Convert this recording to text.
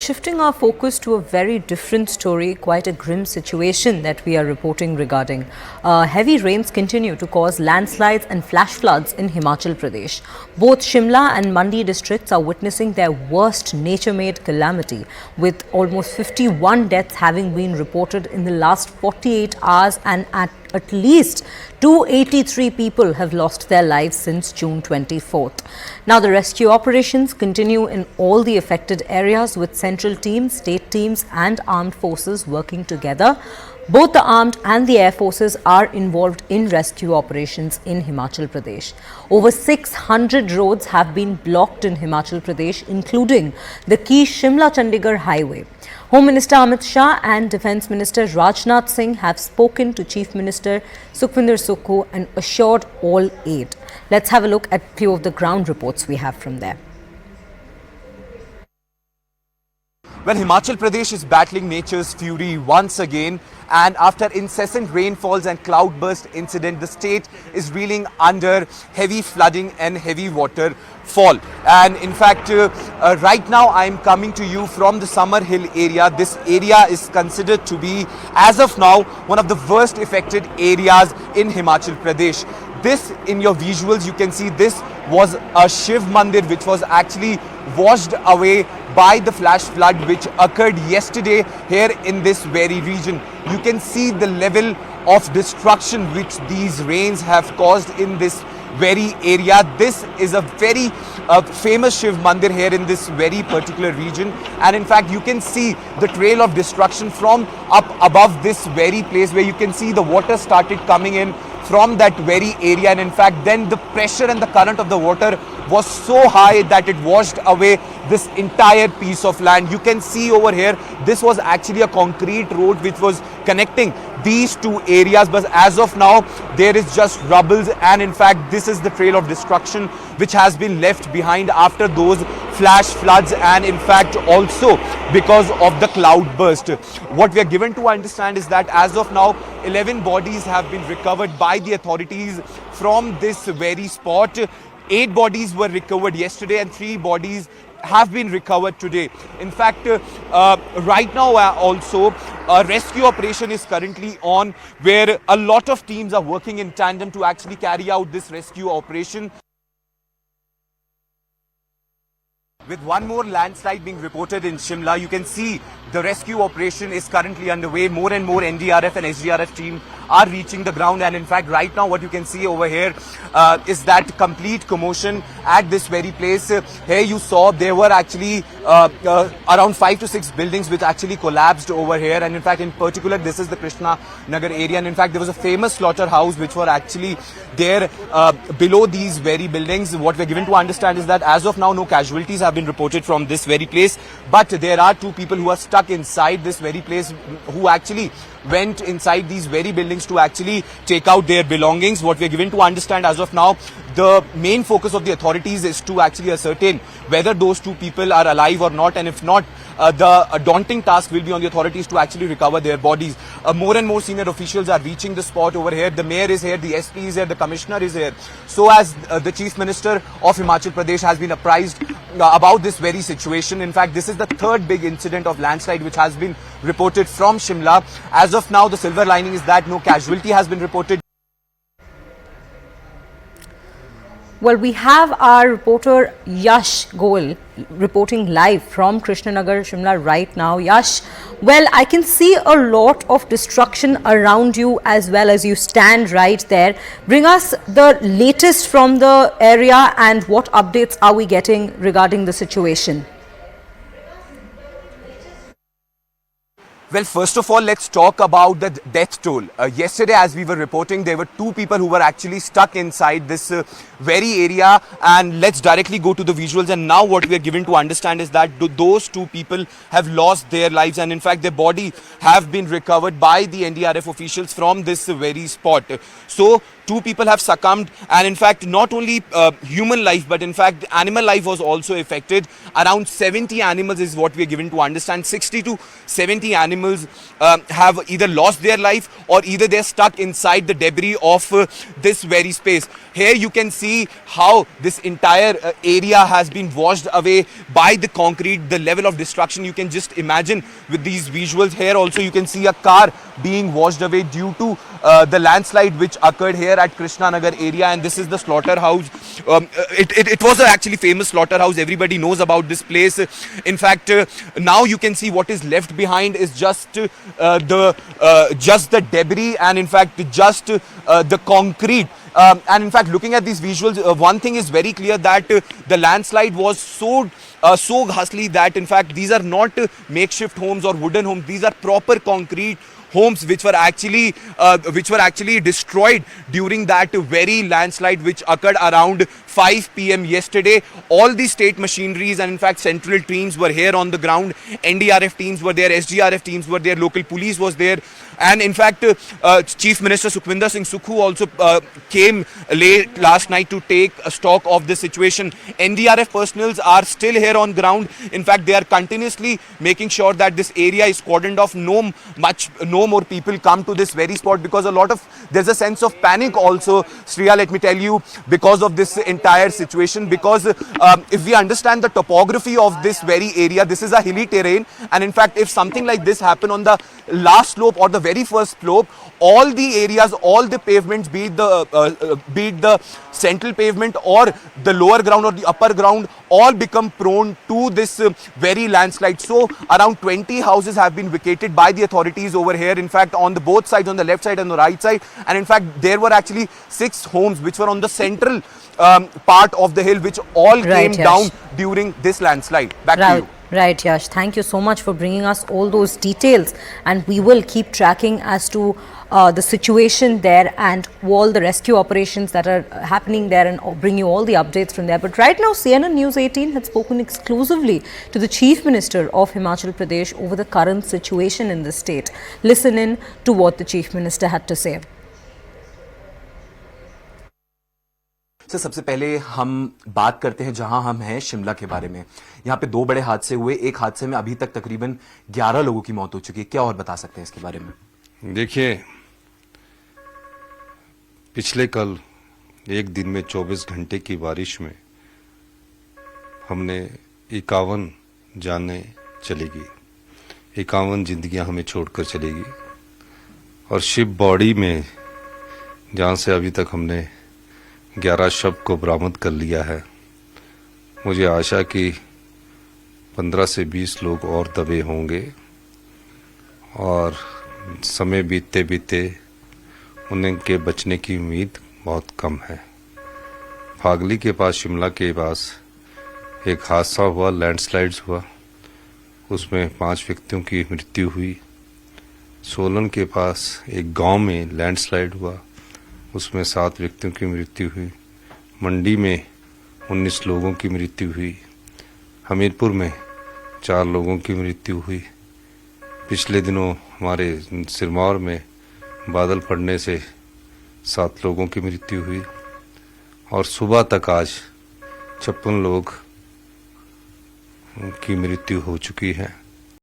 shifting our focus to a very different story, quite a grim situation that we are reporting regarding. Heavy rains continue to cause landslides and flash floods in Himachal Pradesh. Both Shimla and Mandi districts are witnessing their worst nature-made calamity, with almost 51 deaths having been reported in the last 48 hours, and at least 283 people have lost their lives since June 24th. Now, the rescue operations continue in all the affected areas, with central teams, state teams and armed forces working together. Both the armed and the air forces are involved in rescue operations in Himachal Pradesh. Over 600 roads have been blocked in Himachal Pradesh, including the key Shimla-Chandigarh highway. Home Minister Amit Shah and Defence Minister Rajnath Singh have spoken to Chief Minister Sukhvinder Sukhu and assured all aid. Let's have a look at a few of the ground reports we have from there. Well, Himachal Pradesh is battling nature's fury once again, and after incessant rainfalls and cloudburst incident, the state is reeling under heavy flooding and heavy waterfall. And in fact, right now I am coming to you from the Samar Hill area. This area is considered to be, as of now, one of the worst affected areas in Himachal Pradesh. This, in your visuals, you can see this was a Shiv Mandir which was actually washed away by the flash flood which occurred yesterday here in this very region. You can see the level of destruction which these rains have caused in this very area. This is a very famous Shiv Mandir here in this very particular region, and in fact you can see the trail of destruction from up above this very place, where you can see the water started coming in from that very area, and in fact then the pressure and the current of the water was so high that it washed away this entire piece of land. You can see over here, this was actually a concrete road which was connecting these two areas, but as of now there is just rubble, and in fact this is the trail of destruction which has been left behind after those flash floods, and in fact also because of the cloud burst. What we are given to understand is that as of now 11 bodies have been recovered by the authorities from this very spot. 8 bodies were recovered yesterday and 3 bodies have been recovered today. In fact, right now also a rescue operation is currently on, where a lot of teams are working in tandem to actually carry out this rescue operation. With one more landslide being reported in Shimla, you can see the rescue operation is currently underway. More and more NDRF and SDRF team are reaching the ground, and in fact right now what you can see over here is that complete commotion at this very place. Here you saw there were actually around 5 to 6 buildings which actually collapsed over here, and in fact in particular this is the Krishna Nagar area, and in fact there was a famous slaughterhouse which were actually there below these very buildings. What we're given to understand is that as of now no casualties have been reported from this very place, but there are 2 people who are stuck inside this very place, who actually went inside these very buildings to actually take out their belongings. What we're given to understand as of now, the main focus of the authorities is to actually ascertain whether those 2 people are alive or not, and if not, the daunting task will be on the authorities to actually recover their bodies. More and more senior officials are reaching the spot over here. The mayor is here, the SP is here, the commissioner is here. So as the chief minister of Himachal Pradesh has been apprised about this very situation. In fact, this is the 3rd big incident of landslide which has been reported from Shimla. As of now, the silver lining is that no casualty has been reported. Well, we have our reporter Yash Goel reporting live from Krishnanagar, Shimla right now. Yash, well, I can see a lot of destruction around you as well as you stand right there. Bring us the latest from the area and what updates are we getting regarding the situation? Well, first of all, let's talk about the death toll. Yesterday, as we were reporting, there were 2 people who were actually stuck inside this very area, and let's directly go to the visuals. And now what we are given to understand is that those 2 people have lost their lives, and in fact their body have been recovered by the NDRF officials from this very spot. So 2 people have succumbed, and in fact not only human life but in fact animal life was also affected. Around 70 animals is what we are given to understand. 60 to 70 animals have either lost their life or either they're stuck inside the debris of this very space. Here you can see how this entire area has been washed away by the concrete. The level of destruction you can just imagine with these visuals. Here also you can see a car being washed away due to the landslide which occurred here at Krishna Nagar area, and this is the slaughterhouse. It was a actually famous slaughterhouse. Everybody knows about this place. In fact, now you can see what is left behind is just the debris, and in fact just the concrete. And in fact, looking at these visuals, one thing is very clear, that the landslide was so ghastly that in fact these are not makeshift homes or wooden homes. These are proper concrete homes which were actually destroyed during that very landslide which occurred around 5 p.m. yesterday. All the state machineries and in fact central teams were here on the ground. NDRF teams were there, SDRF teams were there, local police was there, and in fact Chief Minister Sukhwinder Singh Sukhu also came late last night to take stock of the situation. NDRF personals are still here on ground. In fact, they are continuously making sure that this area is cordoned off. No more people come to this very spot, because there's a sense of panic also, Shreya, let me tell you, because of this entire situation. Because if we understand the topography of this very area, this is a hilly terrain, and in fact if something like this happened on the last slope or the very first slope, all the areas, all the pavements, be it the central pavement or the lower ground or the upper ground, all become prone to this very landslide. So around 20 houses have been vacated by the authorities over here, in fact on the both sides, on the left side and the right side. And in fact there were actually 6 homes which were on the central part of the hill, which all came down during this landslide. Back to you. Right, Yash. Thank you so much for bringing us all those details, and we will keep tracking as to the situation there and all the rescue operations that are happening there, and bring you all the updates from there. But right now, CNN News 18 had spoken exclusively to the Chief Minister of Himachal Pradesh over the current situation in the state. Listen in to what the Chief Minister had to say. Sir, सबसे पहले हम बात करते हैं जहां हम हैं, शिमला के बारे में। यहाँ पे 2 बड़े हादसे हुए। एक हादसे में अभी तक तकरीबन 11 लोगों की मौत हो चुकी है। क्या और बता सकते हैं इसके बारे में? देखिए, पिछले कल एक दिन में 24 घंटे की बारिश में हमने 51 जानें चली गई, 51 जिंदगियां हमें छोड़कर चलेगी। और शिप बॉडी में जहां से अभी तक हमने 11 शव को बरामद कर लिया है, मुझे आशा कि 15 से 20 लोग और दबे होंगे और समय बीतते बीतते उनके बचने की उम्मीद बहुत कम है। फागली के पास, शिमला के पास एक हादसा हुआ, लैंडस्लाइड्स हुआ, उसमें 5 व्यक्तियों की मृत्यु हुई। सोलन के पास एक गांव में लैंडस्लाइड हुआ, उसमें 7 व्यक्तियों की मृत्यु हुई। मंडी में 19 लोगों की मृत्यु हुई। हमीरपुर में 4 लोगों की मृत्यु हुई। पिछले दिनों हमारे सिरमौर में बादल फटने से 7 लोगों की मृत्यु हुई और सुबह तक आज 56 लोग की मृत्यु हो चुकी है।